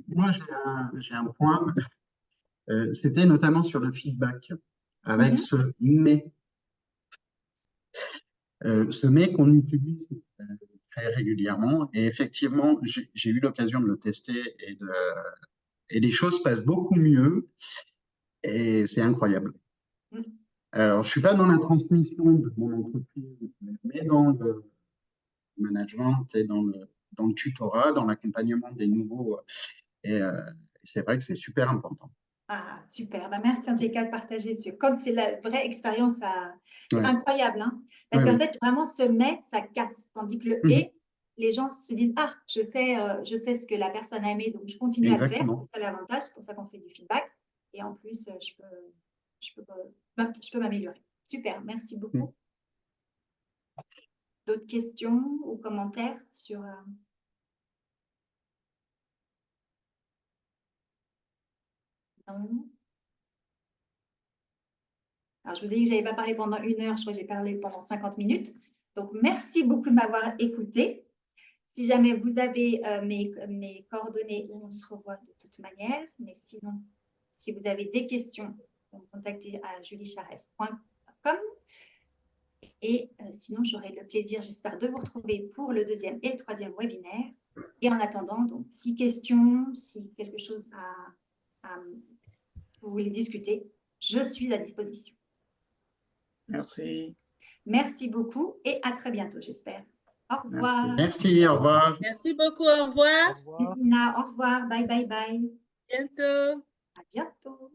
Moi, j'ai un point. C'était notamment sur le feedback, avec ce mais. ce mais qu'on utilise très régulièrement. Et effectivement, j'ai eu l'occasion de le tester et les choses passent beaucoup mieux et c'est incroyable. Mm. Alors, je suis pas dans la transmission de mon entreprise, mais dans le management et dans le tutorat, dans l'accompagnement des nouveaux. Et c'est vrai que c'est super important. Ah, super. Bah, merci en tout cas de partager quand c'est la vraie expérience, c'est Ouais. incroyable. Hein, parce Ouais, qu'en oui. fait, vraiment, ce mais, ça casse. Tandis que le Mhm. et, les gens se disent, ah, je sais ce que la personne a aimé, donc je continue à le faire. Exactement. C'est ça l'avantage, c'est pour ça qu'on fait du feedback. Et en plus, je peux m'améliorer. Super, merci beaucoup. D'autres questions ou commentaires sur... Non. Alors, je vous ai dit que je n'avais pas parlé pendant 1 heure, je crois que j'ai parlé pendant 50 minutes. Donc, merci beaucoup de m'avoir écouté. Si jamais vous avez mes coordonnées, on se revoit de toute manière. Mais sinon, si vous avez des questions, vous me contactez à juliecharef.com. Et sinon, j'aurai le plaisir, j'espère, de vous retrouver pour le 2e et le 3e webinaire. Et en attendant, donc, si questions, si quelque chose vous voulez discuter, je suis à disposition. Merci. Merci beaucoup et à très bientôt, j'espère. Au revoir. Merci, au revoir. Merci beaucoup, au revoir. Christina, au revoir. Bye, bye, bye. Bientôt. À bientôt.